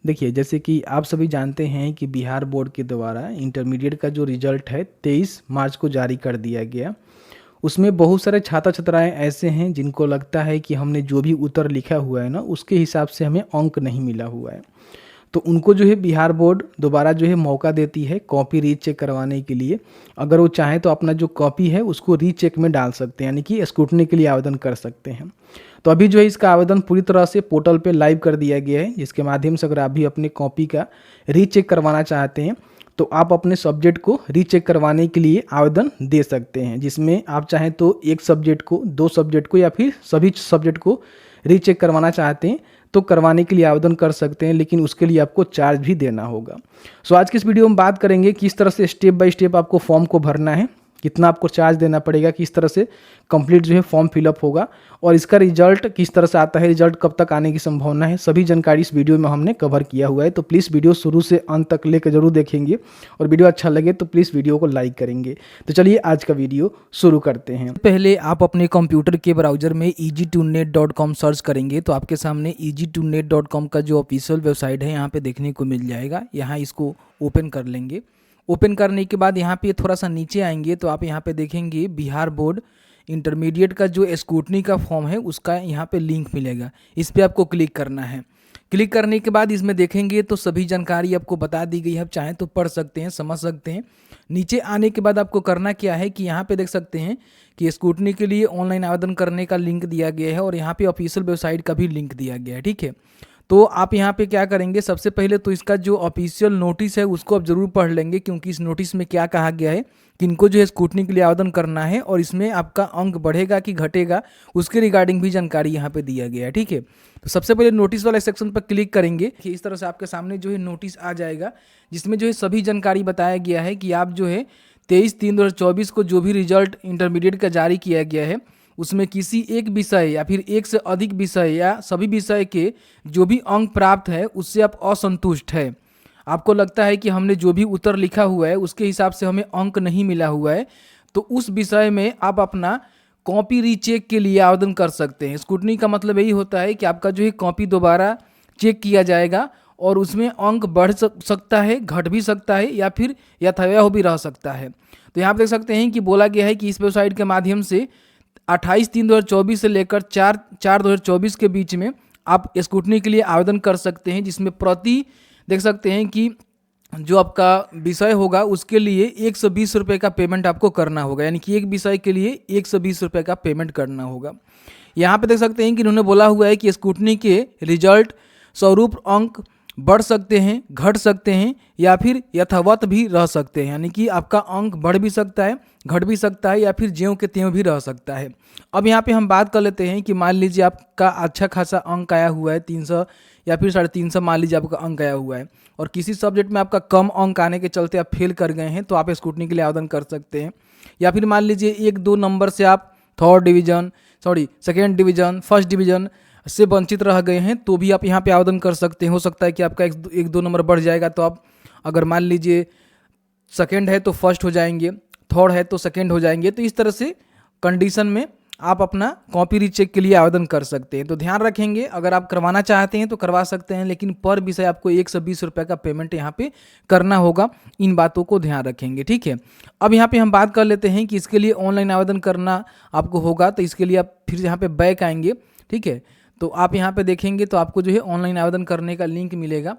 देखिए, जैसे कि आप सभी जानते हैं कि बिहार बोर्ड के द्वारा इंटरमीडिएट का जो रिजल्ट है 23 मार्च को जारी कर दिया गया। उसमें बहुत सारे छात्र छात्राएं ऐसे हैं जिनको लगता है कि हमने जो भी उत्तर लिखा हुआ है ना, उसके हिसाब से हमें अंक नहीं मिला हुआ है। तो उनको जो है बिहार बोर्ड दोबारा जो है मौका देती है कॉपी रीचेक करवाने के लिए। अगर वो चाहें तो अपना जो कॉपी है उसको रीचेक में डाल सकते हैं, यानी कि स्क्रूटनी के लिए आवेदन कर सकते हैं। तो अभी जो है इसका आवेदन पूरी तरह से पोर्टल पे लाइव कर दिया गया है, जिसके माध्यम से अगर आप भी अपने कॉपी का रीचेक करवाना चाहते हैं तो आप अपने सब्जेक्ट को रीचेक करवाने के लिए आवेदन दे सकते हैं, जिसमें आप चाहें तो एक सब्जेक्ट को, दो सब्जेक्ट को या फिर सभी सब्जेक्ट को रीचेक करवाना चाहते हैं तो करवाने के लिए आवेदन कर सकते हैं, लेकिन उसके लिए आपको चार्ज भी देना होगा। सो आज की इस वीडियो में बात करेंगे किस तरह से स्टेप बाय स्टेप आपको फॉर्म को भरना है, कितना आपको चार्ज देना पड़ेगा, किस तरह से कंप्लीट जो है फॉर्म फिलअप होगा और इसका रिजल्ट किस तरह से आता है, रिजल्ट कब तक आने की संभावना है, सभी जानकारी इस वीडियो में हमने कवर किया हुआ है। तो प्लीज़ वीडियो शुरू से अंत तक लेकर जरूर देखेंगे और वीडियो अच्छा लगे तो प्लीज़ वीडियो को लाइक करेंगे। तो चलिए आज का वीडियो शुरू करते हैं। पहले आप अपने कंप्यूटर के ब्राउजर में easy2net.com सर्च करेंगे तो आपके सामने easy2net.com का जो ऑफिशियल वेबसाइट है यहाँ पे देखने को मिल जाएगा। यहाँ इसको ओपन कर लेंगे। ओपन करने के बाद यहाँ पे थोड़ा सा नीचे आएंगे तो आप यहाँ पे देखेंगे बिहार बोर्ड इंटरमीडिएट का जो स्क्रूटनी का फॉर्म है उसका यहाँ पे लिंक मिलेगा। इस पर आपको क्लिक करना है। क्लिक करने के बाद इसमें देखेंगे तो सभी जानकारी आपको बता दी गई है। आप चाहें तो पढ़ सकते हैं, समझ सकते हैं। नीचे आने के बाद आपको करना क्या है कि यहाँ पे देख सकते हैं कि स्क्रूटनी के लिए ऑनलाइन आवेदन करने का लिंक दिया गया है और यहाँ पे ऑफिशियल वेबसाइट का भी लिंक दिया गया है। ठीक है, तो आप यहाँ पे क्या करेंगे, सबसे पहले तो इसका जो ऑफिशियल नोटिस है उसको आप जरूर पढ़ लेंगे, क्योंकि इस नोटिस में क्या कहा गया है कि इनको जो है स्क्रूटनी के लिए आवेदन करना है और इसमें आपका अंक बढ़ेगा कि घटेगा उसके रिगार्डिंग भी जानकारी यहाँ पे दिया गया है। ठीक है, तो सबसे पहले नोटिस वाले सेक्शन पर क्लिक करेंगे कि इस तरह से आपके सामने जो है नोटिस आ जाएगा, जिसमें जो है सभी जानकारी बताया गया है कि आप जो है 23/3/2024 को जो भी रिजल्ट इंटरमीडिएट का जारी किया गया है उसमें किसी एक विषय या फिर एक से अधिक विषय या सभी विषय के जो भी अंक प्राप्त है उससे आप असंतुष्ट है। आपको लगता है कि हमने जो भी उत्तर लिखा हुआ है उसके हिसाब से हमें अंक नहीं मिला हुआ है, तो उस विषय में आप अपना कॉपी रीचेक के लिए आवेदन कर सकते हैं। स्क्रूटनी का मतलब यही होता है कि आपका जो है कॉपी दोबारा चेक किया जाएगा और उसमें अंक बढ़ सकता है, घट भी सकता है या फिर यथावह भी रह सकता है। तो यहाँ पर देख सकते हैं कि बोला गया है कि इस वेबसाइट के माध्यम से 28/3/2024 से लेकर 4/4/2024 के बीच में आप स्क्रूटनी के लिए आवेदन कर सकते हैं, जिसमें प्रति देख सकते हैं कि जो आपका विषय होगा उसके लिए 120 रुपये का पेमेंट आपको करना होगा, यानी कि एक विषय के लिए 120 रुपये का पेमेंट करना होगा। यहाँ पे देख सकते हैं कि इन्होंने बोला हुआ है कि स्क्रूटनी के रिजल्ट स्वरूप अंक बढ़ सकते हैं, घट सकते हैं या फिर यथावत भी रह सकते हैं, यानी कि आपका अंक बढ़ भी सकता है, घट भी सकता है या फिर ज्यों के त्यों भी रह सकता है। अब यहाँ पे हम बात कर लेते हैं कि मान लीजिए आपका अच्छा खासा अंक आया हुआ है 300 या फिर 350, मान लीजिए आपका अंक आया हुआ है और किसी सब्जेक्ट में आपका कम अंक आने के चलते आप फेल कर गए हैं, तो आप स्क्रूटनी के लिए आवेदन कर सकते हैं। या फिर मान लीजिए 1-2 नंबर से आप सेकेंड डिवीजन, फर्स्ट डिवीजन से वंचित रह गए हैं, तो भी आप यहाँ पे आवेदन कर सकते हैं। हो सकता है कि आपका 1-2 नंबर बढ़ जाएगा, तो आप अगर मान लीजिए सेकेंड है तो फर्स्ट हो जाएंगे, थर्ड है तो सेकेंड हो जाएंगे। तो इस तरह से कंडीशन में आप अपना कॉपी रीचेक के लिए आवेदन कर सकते हैं। तो ध्यान रखेंगे, अगर आप करवाना चाहते हैं तो करवा सकते हैं, लेकिन पर विषय आपको 120 रुपये का पेमेंट यहाँ पे करना होगा। इन बातों को ध्यान रखेंगे। ठीक है, अब यहाँ पे हम बात कर लेते हैं कि इसके लिए ऑनलाइन आवेदन करना आपको होगा, तो इसके लिए आप फिर यहाँ पे बैक आएंगे। ठीक है, तो आप यहाँ पे देखेंगे तो आपको जो है ऑनलाइन आवेदन करने का लिंक मिलेगा।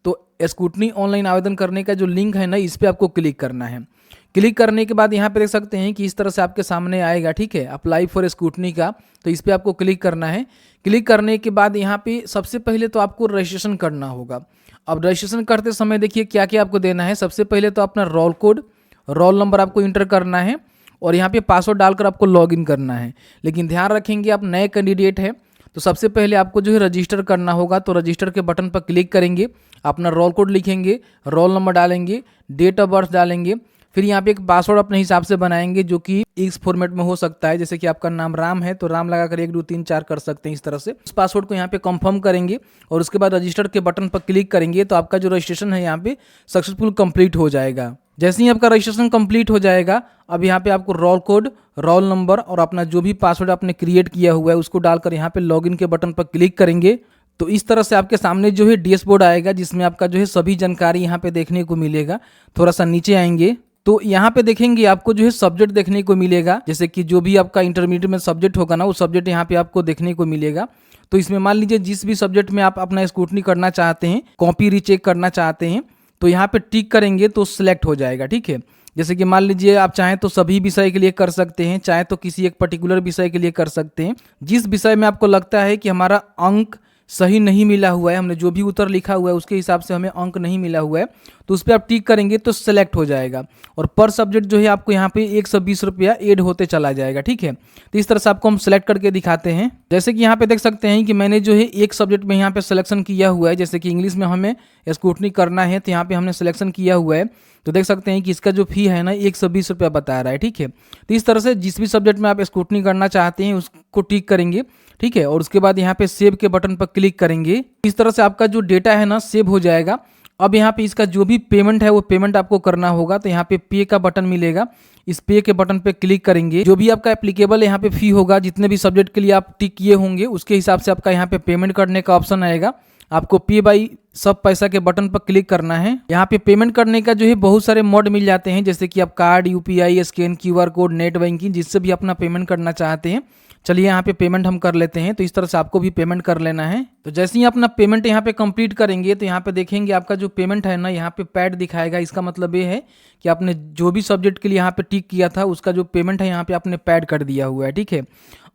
तो स्क्रूटनी ऑनलाइन आवेदन करने का जो लिंक है ना, इस पर आपको क्लिक करना है। क्लिक करने के बाद यहाँ पे देख सकते हैं कि इस तरह से आपके सामने आएगा। ठीक है, अप्लाई फॉर स्क्रूटनी का, तो इस पर आपको क्लिक करना है। क्लिक करने के बाद यहाँ पे सबसे पहले तो आपको रजिस्ट्रेशन करना होगा। अब रजिस्ट्रेशन करते समय देखिए क्या क्या आपको देना है। सबसे पहले तो अपना रोल कोड, रोल नंबर आपको इंटर करना है और यहाँ पे पासवर्ड डालकर आपको लॉगिन करना है। लेकिन ध्यान रखेंगे आप नए कैंडिडेट हैं तो सबसे पहले आपको जो है रजिस्टर करना होगा। तो रजिस्टर के बटन पर क्लिक करेंगे, अपना रोल कोड लिखेंगे, रोल नंबर डालेंगे, डेट ऑफ बर्थ डालेंगे, फिर यहाँ पे एक पासवर्ड अपने हिसाब से बनाएंगे जो कि इस फॉर्मेट में हो सकता है, जैसे कि आपका नाम राम है तो राम लगाकर 1 2 3 4 कर सकते हैं। इस तरह से उस पासवर्ड को यहाँ पे कंफर्म करेंगे और उसके बाद रजिस्टर के बटन पर क्लिक करेंगे तो आपका जो रजिस्ट्रेशन है यहाँ पे सक्सेसफुल कंप्लीट हो जाएगा। जैसे ही आपका रजिस्ट्रेशन कंप्लीट हो जाएगा, अब यहाँ पे आपको रोल कोड, रोल नंबर और अपना जो भी पासवर्ड आपने क्रिएट किया हुआ है उसको डालकर यहाँ पे लॉगिन के बटन पर क्लिक करेंगे। तो इस तरह से आपके सामने जो है डैशबोर्ड आएगा, जिसमें आपका जो है सभी जानकारी यहाँ पे देखने को मिलेगा। थोड़ा सा नीचे आएंगे तो यहाँ पे देखेंगे आपको जो है सब्जेक्ट देखने को मिलेगा, जैसे कि जो भी आपका इंटरमीडिएट में सब्जेक्ट होगा ना, वो सब्जेक्ट यहाँ पे आपको देखने को मिलेगा। तो इसमें मान लीजिए जिस भी सब्जेक्ट में आप अपना स्क्रूटनी करना चाहते हैं, कॉपी रीचेक करना चाहते हैं, तो यहाँ पे टिक करेंगे तो सिलेक्ट हो जाएगा। ठीक है, जैसे कि मान लीजिए आप चाहें तो सभी विषय के लिए कर सकते हैं, चाहे तो किसी एक पर्टिकुलर विषय के लिए कर सकते हैं। जिस विषय में आपको लगता है कि हमारा अंक सही नहीं मिला हुआ है, हमने जो भी उत्तर लिखा हुआ है उसके हिसाब से हमें अंक नहीं मिला हुआ है, तो उस पर आप टिक करेंगे तो सेलेक्ट हो जाएगा। और पर सब्जेक्ट जो है आपको यहाँ पे 120 रुपया ऐड होते चला जाएगा। ठीक है, तो इस तरह से आपको हम सेलेक्ट करके दिखाते हैं। जैसे कि यहाँ पे देख सकते हैं कि मैंने जो है एक सब्जेक्ट में यहाँ पे सिलेक्शन किया हुआ है, जैसे कि इंग्लिश में हमें स्क्रूटनी करना है, तो यहाँ पे हमने सिलेक्शन किया हुआ है। तो देख सकते हैं कि इसका जो फी है ना 120 रुपया बता रहा है। ठीक है, तो इस तरह से जिस भी सब्जेक्ट में आप स्क्रूटनी करना चाहते हैं उसको टिक करेंगे। ठीक है, और उसके बाद यहाँ पे सेव के बटन पर क्लिक करेंगे। इस तरह से आपका जो डेटा है ना सेव हो जाएगा। अब यहाँ पे इसका जो भी पेमेंट है वो पेमेंट आपको करना होगा, तो यहाँ पे पे का बटन मिलेगा, इस पे के बटन पे क्लिक करेंगे। जो भी आपका एप्लीकेबल यहाँ पे फी होगा, जितने भी सब्जेक्ट के लिए आप टिक किए होंगे, उसके हिसाब से आपका यहाँ पे पेमेंट करने का ऑप्शन आएगा। आपको पे बाई सब पैसा के बटन पर क्लिक करना है। यहाँ पे पेमेंट करने का जो है बहुत सारे मोड मिल जाते हैं, जैसे कि आप card, UPI, scan, QR code, net banking, जिससे भी अपना पेमेंट करना चाहते हैं। चलिए यहाँ पे पेमेंट हम कर लेते हैं। तो इस तरह से आपको भी पेमेंट कर लेना है। तो जैसे ही अपना पेमेंट यहाँ पे कंप्लीट करेंगे तो यहाँ पे देखेंगे आपका जो पेमेंट है ना यहाँ पे पैड दिखाएगा। इसका मतलब ये है कि आपने जो भी सब्जेक्ट के लिए यहाँ पे टिक किया था उसका जो पेमेंट है यहाँ पे आपने पैड कर दिया हुआ है। ठीक है,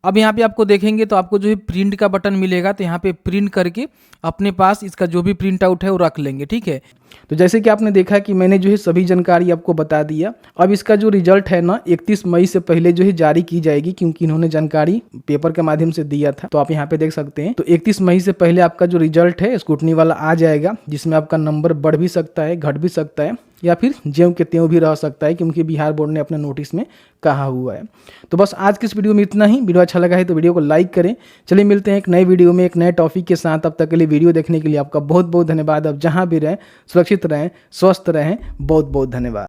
अब यहाँ पे आपको देखेंगे तो आपको जो है प्रिंट का बटन मिलेगा, तो यहाँ पे प्रिंट करके अपने पास इसका जो भी प्रिंट आउट है वो रख लेंगे। ठीक है, तो जैसे कि आपने देखा कि मैंने जो है सभी जानकारी आपको बता दिया। अब इसका जो रिजल्ट है ना 31 मई से पहले जो है जारी की जाएगी, क्योंकि इन्होंने जानकारी पेपर के माध्यम से दिया था। तो आप यहाँ पे देख सकते हैं, तो 31 मई से पहले आपका जो रिजल्ट है स्क्रूटनी वाला आ जाएगा, जिसमें आपका नंबर बढ़ भी सकता है, घट भी सकता है, या फिर ज्यों के त्यों भी रह सकता है, क्योंकि बिहार बोर्ड ने अपने नोटिस में कहा हुआ है। तो बस आज की इस वीडियो में इतना ही। वीडियो अच्छा लगा है तो वीडियो को लाइक करें। चलिए मिलते हैं एक नए वीडियो में एक नए टॉपिक के साथ। तब तक के लिए वीडियो देखने के लिए आपका बहुत बहुत धन्यवाद। अब जहां भी रहें सुरक्षित रहें, स्वस्थ रहें। बहुत बहुत धन्यवाद।